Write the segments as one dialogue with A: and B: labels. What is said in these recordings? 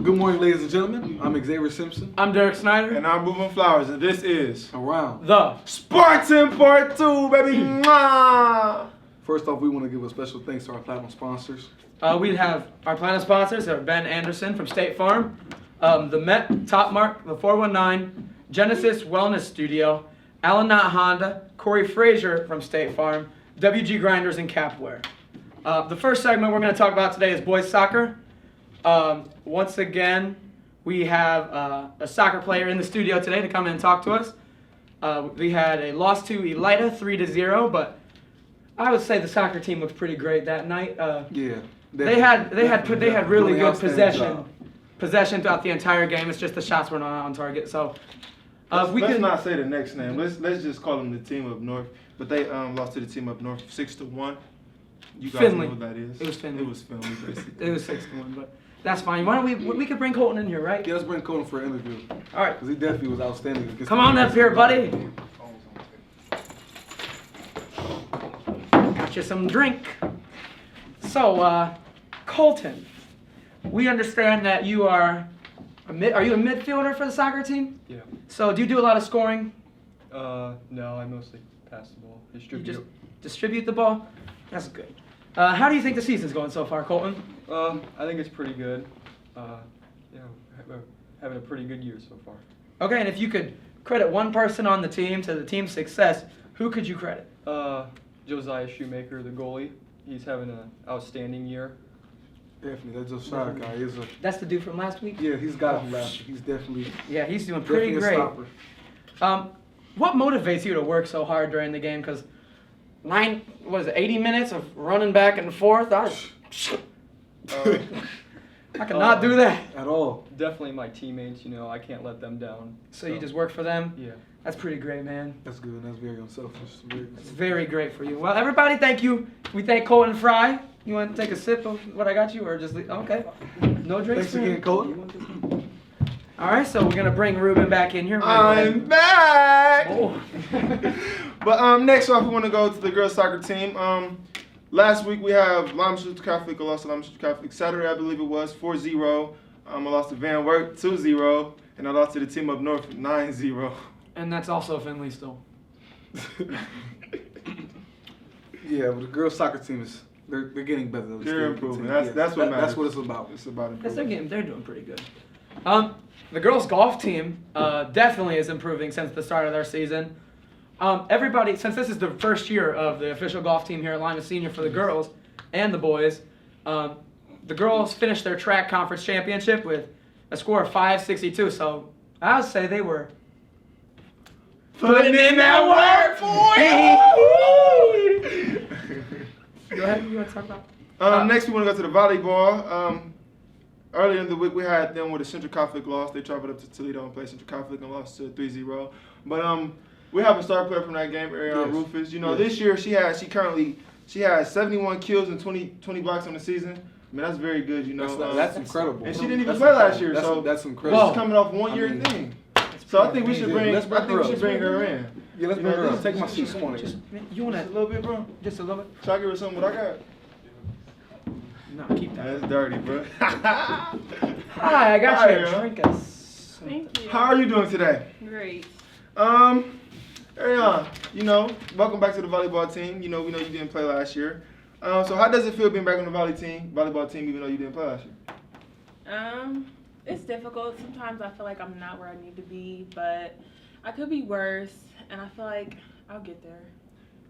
A: Good morning, ladies and gentlemen. I'm Xavier Simpson.
B: I'm Derek Snyder.
C: And I'm Moving Flowers, and this is
A: Around
B: the
C: Spartan Part 2, baby. Mwah!
A: First off, we want to give a special thanks to our platinum sponsors.
B: We have our platinum sponsors are Ben Anderson from State Farm, the Met, Top Mark, the 419, Genesis Wellness Studio, Allen Knott Honda, Corey Frazier from State Farm, WG Grinders, and Capware. The first segment we're going to talk about today is boys soccer. Once again, we have a soccer player in the studio today to come in and talk to us. We had a loss to Elida 3-0, but I would say the soccer team looked pretty great that night.
A: Yeah,
B: they had really good
A: outstanding
B: possession throughout the entire game. It's just the shots were not on target. So
C: let's not say the next name. Let's just call them the team up north. But they lost to the team up north 6-1. You guys
B: Finley.
C: know what that is?
B: It was Finley.
C: It was Finley, basically.
B: It was 6-1, but that's fine. Why don't we could bring Colton in here, right?
A: Yeah, let's bring Colton for an interview.
B: All right.
A: Because he definitely was outstanding.
B: Come on up here, buddy. Got you some drink. So, Colton, we understand that you are are you a midfielder for the soccer team?
D: Yeah.
B: So, do you do a lot of scoring?
D: No, I mostly pass the ball.
B: You
D: Distribute.
B: just distribute the ball? That's good. How do you think the season's going so far, Colton?
D: I think it's pretty good. Having a pretty good year so far.
B: Okay, and if you could credit one person on the team to the team's success, who could you credit?
D: Josiah Shoemaker, the goalie. He's having an outstanding year.
A: Definitely, that Josiah guy is a...
B: That's the dude from last week?
A: Yeah, he's got him last week. He's definitely...
B: Yeah, he's doing pretty
A: definitely a
B: great.
A: stopper.
B: What motivates you to work so hard during the game? Because 80 minutes of running back and forth? I could not do that.
A: At all.
D: Definitely my teammates. I can't let them down.
B: So you just work for them?
D: Yeah.
B: That's pretty great, man.
A: That's good. That's very unselfish.
B: It's very great for you. Well, everybody, thank you. We thank Colton Fry. You want to take a sip of what I got you, or just leave? Okay. No drinks.
A: Thanks again, Colton.
B: All right, so we're gonna bring Ruben back in here.
C: I'm back.
B: Oh.
C: But next off, we want to go to the girls soccer team. Last week we have Lima Central Catholic. I lost to Lima Central Catholic. Saturday, I believe it was 4-0. I lost to Van Wert 2-0, and I lost to the team up north 9-0.
B: And that's also Finley still.
A: Yeah, but the girls soccer team is they're getting better.
C: They're improving. That's what matters.
A: That's what it's about.
C: It's about
B: Yes,
C: improving.
B: they're doing pretty good. The girls golf team definitely is improving since the start of their season. Everybody, since this is the first year of the official golf team here at Lima Senior for the girls and the boys, the girls finished their track conference championship with a score of 562. So I would say they were putting in that work, boy. Go ahead. You want to talk about?
C: Next, we want to go to the volleyball. Earlier in the week, we had them with a Central Catholic loss. They traveled up to Toledo and played Central Catholic and lost to 3-0. But we have a star player from that game, Ariana Rufus. This year she has 71 kills and 20 blocks on the season. I mean, that's very good.
A: That's incredible.
C: And she didn't even play last year, so
A: that's incredible.
C: She's coming off a one-year thing. So I think we should bring. her in.
A: Yeah, let's bring her up. Take my seat. Come on.
B: You want
C: Just a little bit, bro.
B: Just a little bit?
C: Try to give her something what I got.
B: No, keep that.
C: That's dirty, bro.
B: Hi, I got you a drink.
E: Thank you.
C: How are you doing today?
E: Great.
C: Ariana, welcome back to the volleyball team. We know you didn't play last year. So how does it feel being back on the volleyball team, even though you didn't play last year?
E: It's difficult. Sometimes I feel like I'm not where I need to be, but I could be worse, and I feel like I'll get there.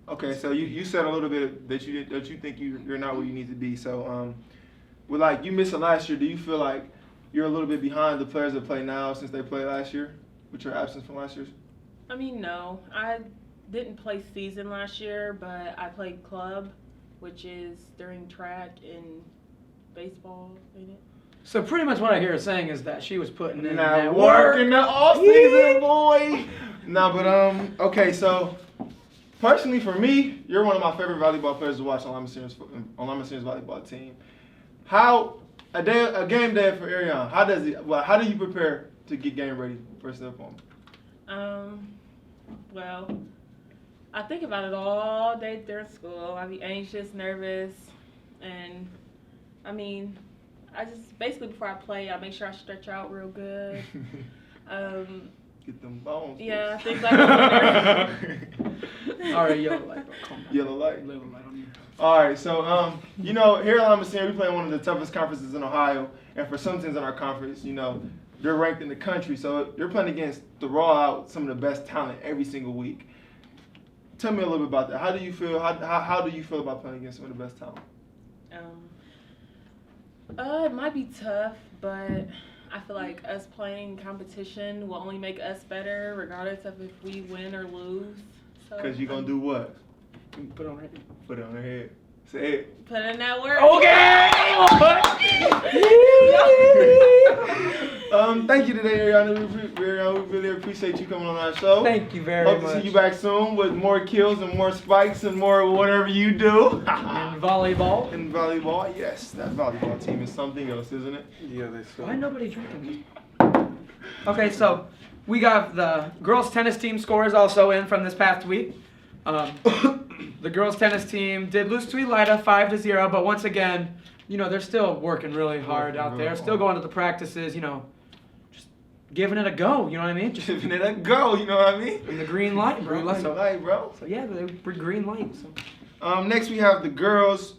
C: Okay, so you said a little bit that you think you're not where you need to be. So, you missed it last year. Do you feel like you're a little bit behind the players that play now since they played last year, with your absence from last year?
E: I mean, no. I didn't play season last year, but I played club, which is during track and baseball, ain't it?
B: So pretty much what I hear her saying is that she was putting in
C: Now
B: that
C: work
B: work.
C: in the off season, boy. No, but okay. So personally, for me, you're one of my favorite volleyball players to watch on Lima Senior's volleyball team. How a game day for Ariana? How do you prepare to get game ready for a step on?
E: Well, I think about it all day during school. I be anxious, nervous, and I mean, I just basically before I play, I make sure I stretch out real good.
C: Get them bones.
E: Yeah, things like that.
B: All right, yellow light, bro. Calm down.
C: Yellow light.
B: Yellow light on you.
C: All right, so you know, here at Lima Senior, we play in one of the toughest conferences in Ohio, and for some teams in our conference, you know, they're ranked in the country, so they're playing against the raw out some of the best talent every single week. Tell me a little bit about that. How do you feel? How do you feel about playing against some of the best talent?
E: It might be tough, but I feel like us playing competition will only make us better, regardless of if we win or lose. So
C: Because you're going to do what?
B: Put it on right here.
C: Put it on her head. Say it.
E: put in that work.
C: Thank you today, Ariana. We really appreciate you coming on our show.
B: Thank you very
C: Hope
B: much.
C: to see you back soon with more kills and more spikes and more whatever you do.
B: In volleyball.
C: In volleyball, yes, that volleyball team is something else, isn't it?
A: Yeah, they so.
B: Why nobody drinking? Okay, so we got the girls tennis team scores also in from this past week. The girls tennis team did lose to Elida 5-0, but once again, you know, they're still working really hard out there, still going to the practices, you know, just giving it a go, you know what I mean? Just
C: Giving it a go, you know what I mean?
B: in the green light, bro.
C: Green
B: So,
C: light, bro.
B: so yeah, they were green light. So.
C: Next we have the girls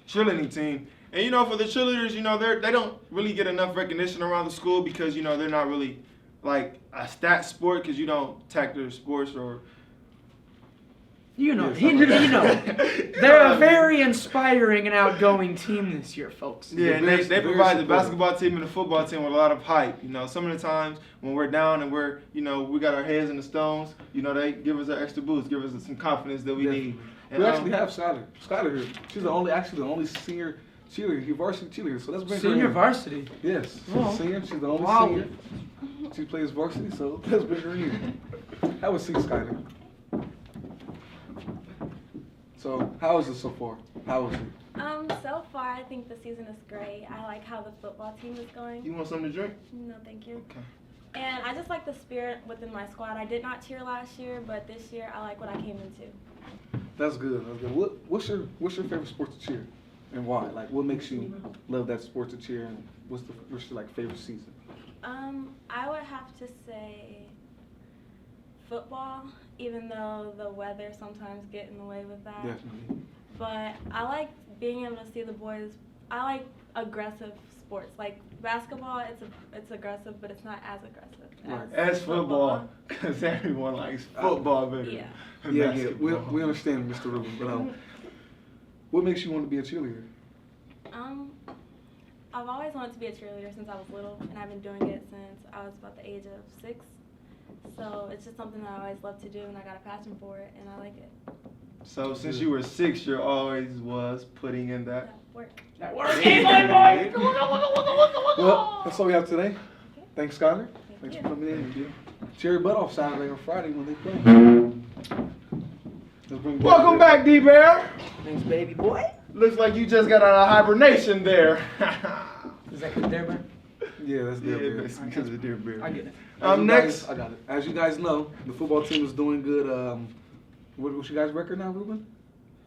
C: cheerleading team. And you know, for the cheerleaders, you know, they don't really get enough recognition around the school because, you know, they're not really like a stat sport because you don't tackle sports or
B: You know,
A: Yes,
B: you know. They're a very inspiring and outgoing team this year, folks.
C: yeah, and
A: very-
C: they
A: very
C: provide the
A: supportive.
C: basketball team and the football team with a lot of hype. You know, some of the times when we're down and we're, you know, we got our heads in the stones, you know, they give us an extra boost, give us some confidence that we need. And,
A: We actually have Skylar here. She's the only senior cheerleader, varsity cheerleader. So let's bring her
B: Senior
A: in.
B: varsity.
A: Yes, she's
B: Oh.
A: a senior. She's the only
B: Wow.
A: senior. She plays varsity, so let's bring her in. Have a seat, Skylar. So, how is it so far? How is it?
F: So far, I think the season is great. I like how the football team is going.
C: You want something to drink?
F: No, thank you.
C: Okay.
F: And I just like the spirit within my squad. I did not cheer last year, but this year I like what I came into.
A: That's good. That's good. What's your favorite sport to cheer, and why? Like, what makes you love that sport to cheer, and what's your like favorite season?
F: I would have to say football, even though the weather sometimes get in the way with that.
A: Definitely.
F: But I like being able to see the boys. I like aggressive sports. Like basketball, it's aggressive, but it's not as aggressive
A: Right.
C: As football, because everyone likes football, baby.
F: Yeah.
C: And
A: Yeah,
C: basketball.
A: we understand, Mr. Rubin. But what makes you want to be a cheerleader?
F: I've always wanted to be a cheerleader since I was little, and I've been doing it since I was about the age of 6. So it's just something that I always love to do, and I got a passion for it, and I like it.
C: So since you were 6, you always was putting in that.
F: Work.
B: That works. Hey, boy.
A: Well, that's all we have today. Thanks, Skylar. Thanks
F: you.
A: for coming in. And cheer your butt off Saturday or Friday when they play. Let's bring
C: Welcome back, D-Bear.
B: Thanks, baby boy.
C: Looks like you just got out of hibernation there.
B: Is that good there, bro?
A: Yeah, that's
C: Yeah,
A: their beer.
C: basically because of deer beer.
B: I get it.
A: As you
C: Next.
A: guys, I got it. As you guys know, the football team is doing good. What's your guys' record now, Ruben?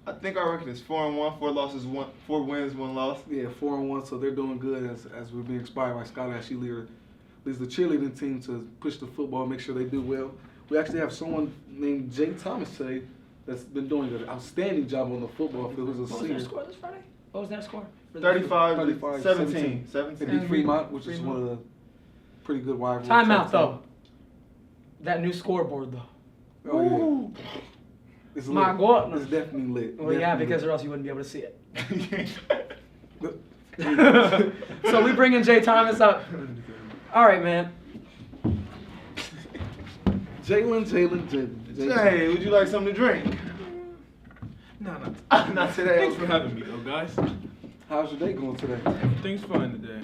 C: I think our record is 4-1, 4 losses, 4 wins, 1 loss.
A: Yeah, 4-1. So they're doing good as we're being inspired by Skylar as she leads the cheerleading team to push the football, make sure they do well. We actually have someone named Jay Thomas today that's been doing an outstanding job on the football field. Who's a
B: What was their
A: senior.
B: score this Friday? What was their score?
C: 35, 17.
A: They beat Fremont, which is one of the pretty good rivalries.
B: Timeout, though. That new scoreboard, though.
A: Oh, yeah. It's lit.
B: My God.
A: It's definitely lit.
B: Well, yeah,
A: Definitely
B: because
A: lit.
B: or else you wouldn't be able to see it. So we bringing Jay Thomas up. All right, man.
A: Jalen.
C: Jay, would you like something to drink?
G: No.
C: Not today.
G: Thanks for having me, though, guys.
A: How's your day going today?
G: Everything's fine today.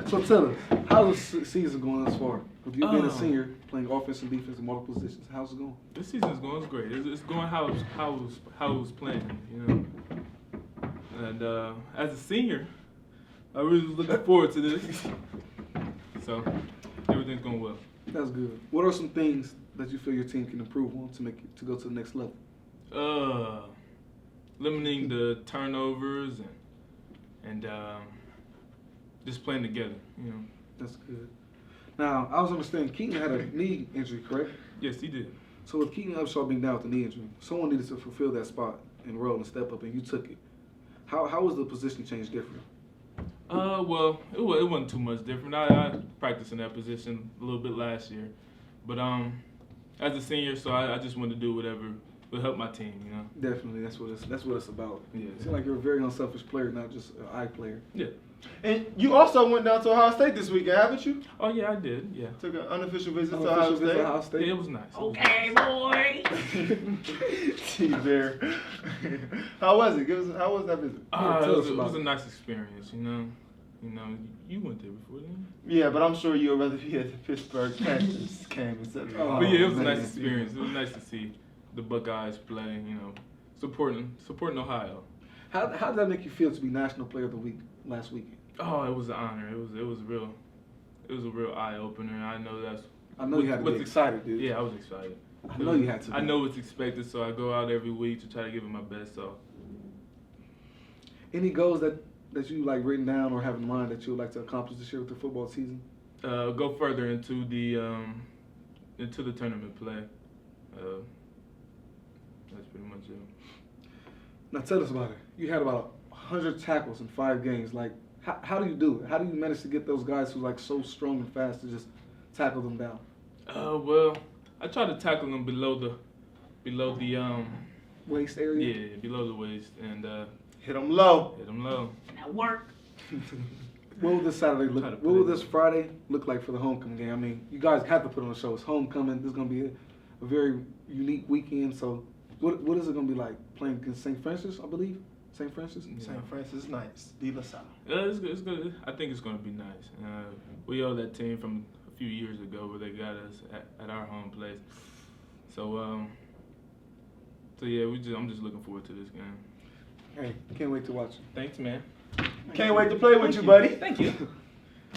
A: So tell us, how's the season going thus far? With you being a
G: Oh.
A: senior, playing offense and defense in multiple positions, how's it going?
G: This season's going. It's great. It's going how it was planned, you know. And as a senior, I really was looking forward to this. So everything's going well.
A: That's good. What are some things that you feel your team can improve on to go to the next level?
G: Limiting the turnovers and just playing together. You know.
A: That's good. Now, I was understanding Keaton had a knee injury, correct?
G: Yes, he did.
A: So with Keaton Upshaw being down with the knee injury, someone needed to fulfill that spot and roll and step up, and you took it. How was the position change different?
G: Well, it wasn't too much different. I practiced in that position a little bit last year, but as a senior, so I just wanted to do whatever would help my team. You know.
A: Definitely, that's what it's about.
G: Yeah.
A: It seems like you're a very unselfish player, not just an eye player.
G: Yeah.
C: And you also went down to Ohio State this weekend, haven't you?
G: Oh yeah, I did. Yeah.
C: Took an unofficial visit to
A: Unofficial
C: Ohio
A: visit to
C: State.
A: Ohio State.
G: Yeah, it was nice.
E: Okay, boy.
C: T-Bear. How was it? How was that visit?
A: Tell us
G: It
A: about
G: was a
A: it.
G: nice experience. You know, you went there before, didn't you?
C: Yeah, but I'm sure you'd rather be at the Pittsburgh Panthers game instead of.
A: Oh,
G: But yeah, it was a
A: man.
G: nice experience. It was nice to see the Buckeyes play. You know, supporting Ohio.
A: How did that make you feel to be National Player of the Week last weekend?
G: Oh, it was an honor. It was a real eye opener. I know
A: I know you had to be
G: what's
A: excited, dude.
G: Yeah, I was excited.
A: I know you had to be.
G: I know what's expected, so I go out every week to try to give it my best. So,
A: Any goals that you like written down or have in mind that you would like to accomplish this year with the football season?
G: go further into the tournament play. That's pretty much it.
A: Now tell us about it. You had about 100 tackles in 5 games. Like, how do you do it? How do you manage to get those guys who like so strong and fast to just tackle them down?
G: Well, I try to tackle them below the
A: Waist area?
G: yeah, below the waist and
C: Hit them low.
G: hit them low.
E: That work.
A: What will this Saturday
G: Try to
A: look?
G: put
A: What will
G: it
A: this
G: in.
A: Friday look like for the homecoming game? I mean, you guys have to put on a show. It's homecoming. This is gonna be a very unique weekend. So, what is it gonna be like playing against St. Francis? I believe St. Francis.
G: Yeah.
C: St. Francis Knights, De La Salle.
G: It's good. It's good. I think it's going to be nice. We owe that team from a few years ago where they got us at our home place. So yeah, I'm just looking forward to this game.
A: Hey, can't wait to watch it.
G: Thanks, man.
C: Can't wait to play with you, buddy.
G: Thank you.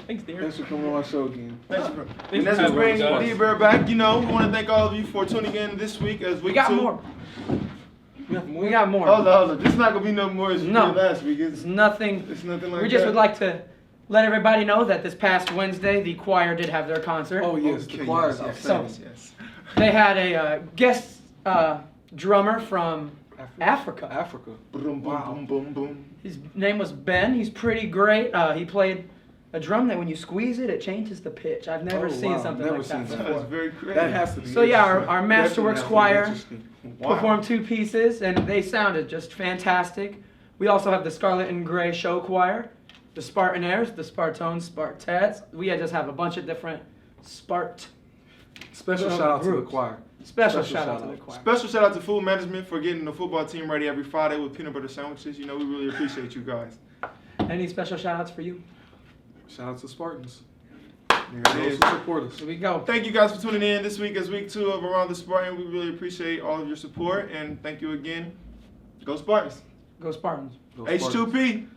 G: Thanks, dear.
A: Thanks for coming on our show again.
C: Thanks for.
G: Thanks
C: And
G: for
C: as we
G: having
C: bring
G: me, guys.
C: D-Bear back, we want to thank all of you for tuning in this week as
B: We
C: week
B: got
C: 2.
B: more. We got more.
C: Hold on. This is not gonna be no more as you
B: No.
C: did last week.
B: It's nothing.
C: It's nothing like
B: We just
C: that.
B: would like to let everybody know that this past Wednesday, the choir did have their concert.
A: Oh yes,
C: Okay,
A: the choir is
C: yes,
A: outstanding.
C: yes.
B: They had a guest drummer from Africa.
C: Boom, boom,
A: Wow.
C: boom, boom, boom.
B: His name was Ben. He's pretty great. He played a drum that when you squeeze it, it changes the pitch. I've never
A: Oh,
B: seen
A: wow.
B: something
A: Never
B: like that
A: seen
B: before.
C: That's very creative.
A: That has to be.
B: So yeah,
A: interesting.
B: our
A: Definitely
B: Masterworks
A: has to be
B: choir
A: interesting.
C: Wow.
B: performed 2 pieces, and they sounded just fantastic. We also have the Scarlet and Gray Show Choir, the Spartanaires, the Spartones, Spartettes. We just have a bunch of different
A: Special shout out to the
B: groups.
A: choir.
B: Special shout out to the choir.
C: Special shout out to food management for getting the football team ready every Friday with peanut butter sandwiches. We really appreciate you guys.
B: Any special shout outs for you?
A: Shout out to Spartans.
C: There it
A: Those
C: is.
A: who support us.
B: Here we go.
C: Thank you guys for tuning in this week as week 2 of Around the Spartan. We really appreciate all of your support and thank you again. Go Spartans.
B: Go Spartans.
A: Go Spartans.
C: H2P.